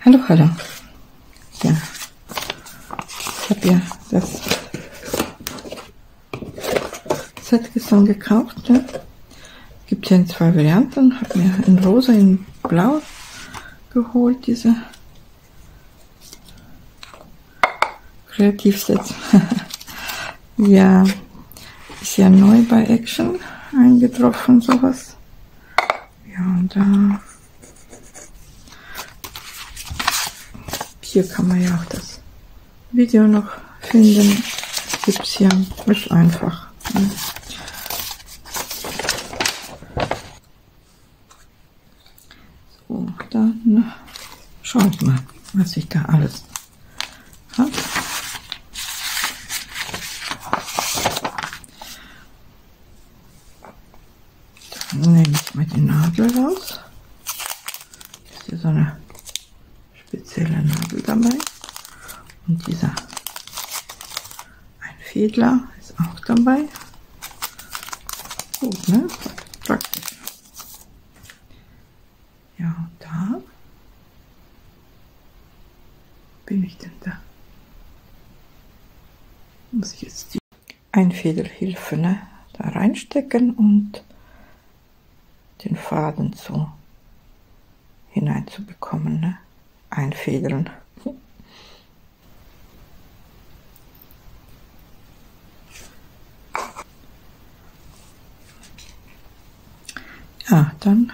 Hallo, hallo. Ja, ich habe ja das Set gestern gekauft. Ne? Gibt ja in 2 Varianten. Habe mir in rosa, in blau geholt, diese Kreativsets. Ja, ist ja neu bei Action eingetroffen, sowas. Ja, und da hier kann man ja auch das Video noch finden. Gibt's hier, ist einfach. Ne? So, dann schaut mal, was ich da alles habe. Dann nehme ich mal die Nadel raus. Ist hier so eine spezielle Nadel dabei. Und dieser Einfädler ist auch dabei. Gut, ne? Praktisch. Ja, und da bin ich denn da? Muss ich jetzt die Einfädelhilfe, ne, da reinstecken und den Faden so hineinzubekommen, ne? Einfädeln. Ja, dann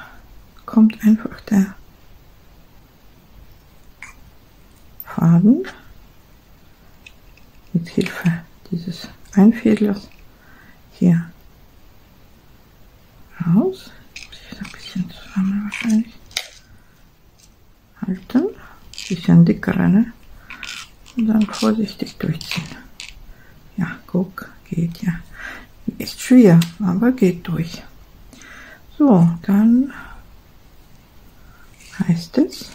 kommt einfach der Faden mit Hilfe dieses Einfädlers hier raus. Muss ich ein bisschen zusammen wahrscheinlich halten. Bisschen dickere, ne? Und dann vorsichtig durchziehen. Ja, guck, geht ja. Ist schwer, aber geht durch. So, dann heißt es,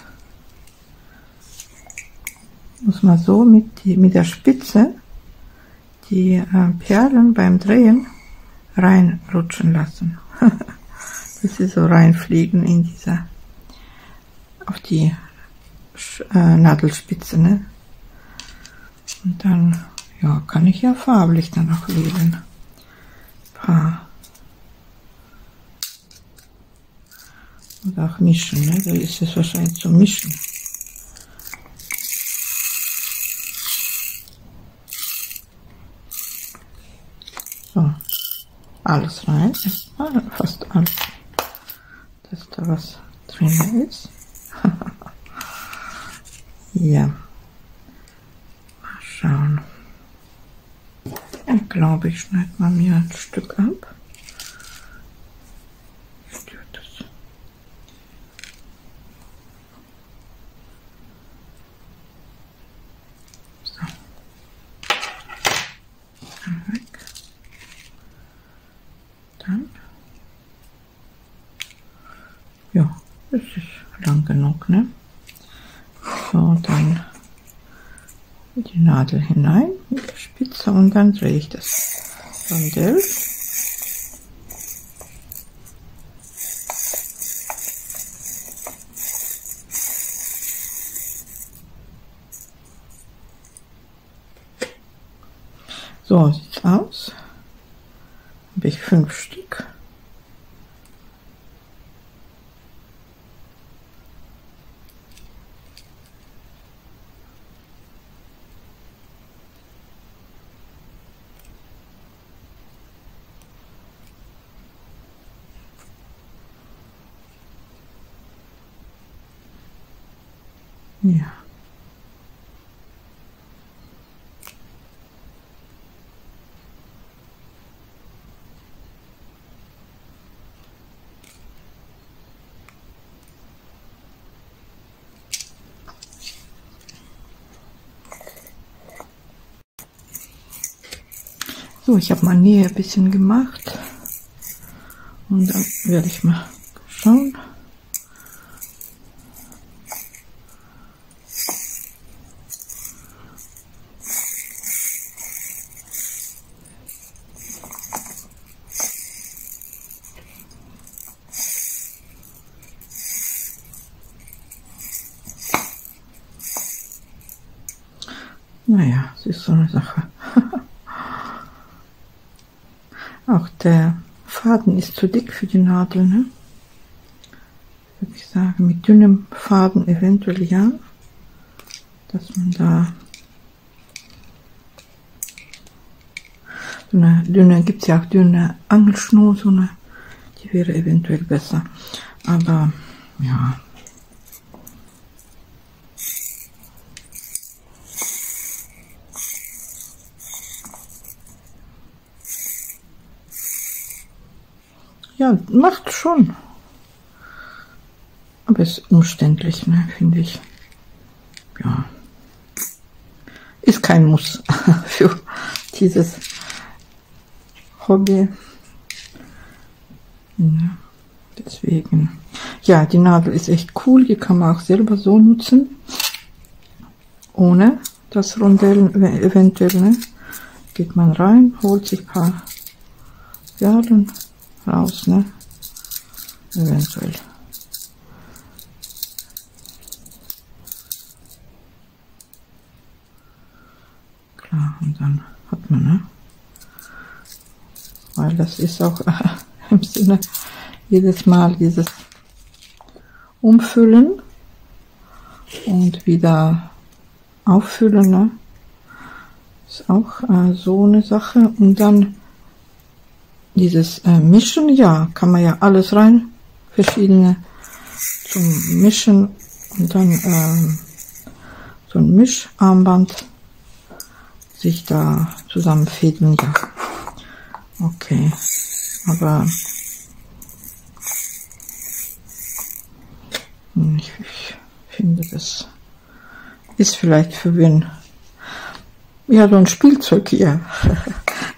muss man so mit der Spitze die Perlen beim Drehen reinrutschen lassen. Dass sie so reinfliegen in dieser, auf die Nadelspitze, ne? Und dann, ja, kann ich ja farblich dann auch wählen. Paar. Und auch mischen, ne? Da ist es wahrscheinlich zum Mischen. So, alles rein, fast alles, dass da was drin ist. Ja, mal schauen. Ich glaube, ich schneide mal mir ein Stück ab. So. Dann weg. Dann. Ja, das ist lang genug, ne? So, dann die Nadel hinein mit der Spitze und dann drehe ich das Rondell. So sieht's aus. Habe ich 5 Stück. Ja. So, ich habe mal Nähe ein bisschen gemacht und dann werde ich mal schauen. Naja, es ist so eine Sache. Auch der Faden ist zu dick für die Nadel, ne? Würde ich sagen, mit dünnem Faden eventuell ja, dass man da so eine dünne, gibt es ja auch dünne Angelschnur, so eine, die wäre eventuell besser, aber ja. Ja, macht schon. Aber es ist umständlich, ne, finde ich. Ja. Ist kein Muss für dieses Hobby. Ja, deswegen. Ja, die Nadel ist echt cool. Die kann man auch selber so nutzen. Ohne das Rondell eventuell, ne. Geht man rein, holt sich ein paar Perlen raus, ne. Eventuell. Und dann hat man, ne? Weil das ist auch im Sinne jedes Mal dieses Umfüllen und wieder auffüllen, ne? Ist auch so eine Sache. Und dann dieses Mischen, ja, kann man ja alles rein, verschiedene zum Mischen und dann so ein Mischarmband sich da zusammenfädeln, ja. Okay, aber ich finde, das ist vielleicht für wen, ja, so ein Spielzeug hier.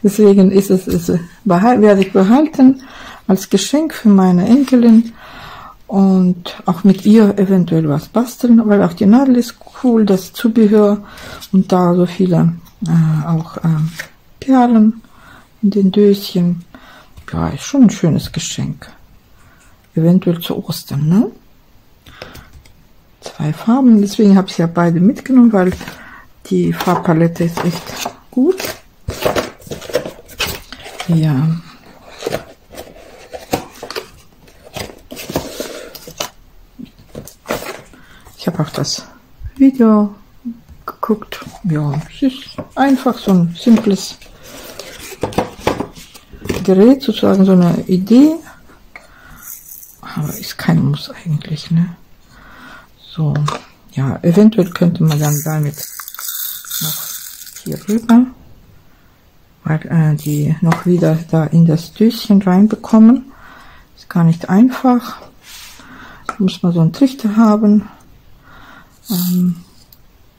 Deswegen ist werde ich behalten als Geschenk für meine Enkelin und auch mit ihr eventuell was basteln, weil auch die Nadel ist cool, das Zubehör und da so viele auch Perlen in den Döschen. Ja, ist schon ein schönes Geschenk. Eventuell zu Ostern, ne? 2 Farben, deswegen habe ich ja beide mitgenommen, weil die Farbpalette ist echt gut. Ja. Ich habe auch das Video geguckt. Ja, es ist einfach so ein simples Gerät, sozusagen so eine Idee. Aber ist kein Muss eigentlich, ne? So, ja, eventuell könnte man dann damit noch hier rüber, weil die noch wieder da in das Döschen reinbekommen. Ist gar nicht einfach. Muss man so einen Trichter haben.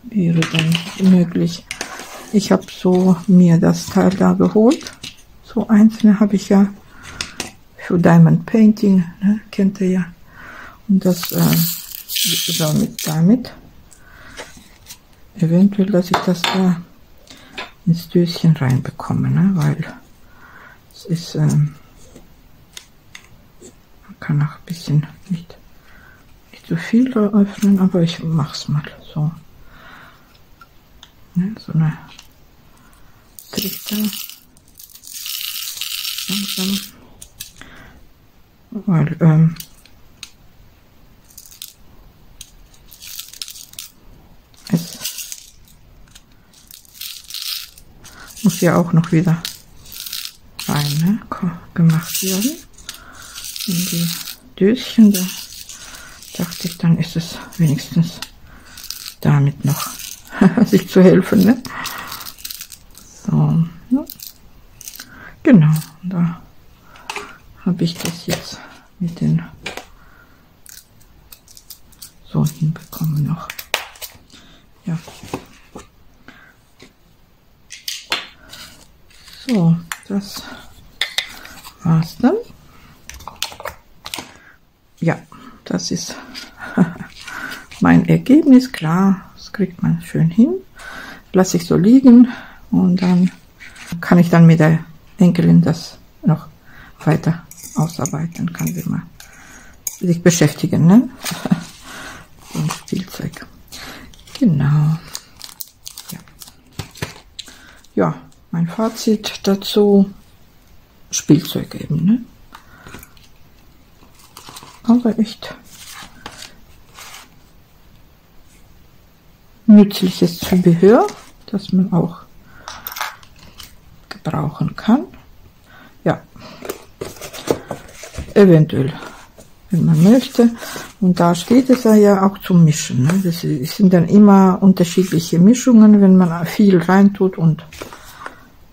Wäre dann möglich. Ich habe so mir das Teil da geholt. So einzelne habe ich ja für Diamond Painting, ne, kennt ihr ja. Und das damit eventuell, dass ich das da ins Döschen reinbekomme, ne, weil es ist, man kann auch ein bisschen nicht so viel da öffnen, aber ich mach's mal so. Ne, so eine Trichter. Langsam. Weil, es muss ja auch noch wieder rein, ne, gemacht werden. In die Döschen, da dachte ich, dann ist es wenigstens damit noch sich zu helfen, ne? So, ne? Genau, da habe ich das jetzt mit den so hinbekommen noch. Ja. So, das war's dann. Ja, das ist mein Ergebnis. Klar, das kriegt man schön hin. Lasse ich so liegen und dann kann ich dann mit der Enkelin das noch weiter ausarbeiten. Kann sie mal sich beschäftigen, ne? So ein Spielzeug. Genau. Ja. Fazit dazu: Spielzeug eben, ne? Aber echt nützliches Zubehör, das man auch gebrauchen kann. Ja, eventuell, wenn man möchte. Und da steht es ja auch zum Mischen, ne? Das sind dann immer unterschiedliche Mischungen, wenn man viel reintut, und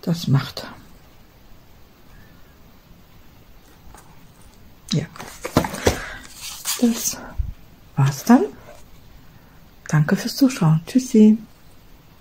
das macht. Ja, das war's dann. Danke fürs Zuschauen. Tschüssi.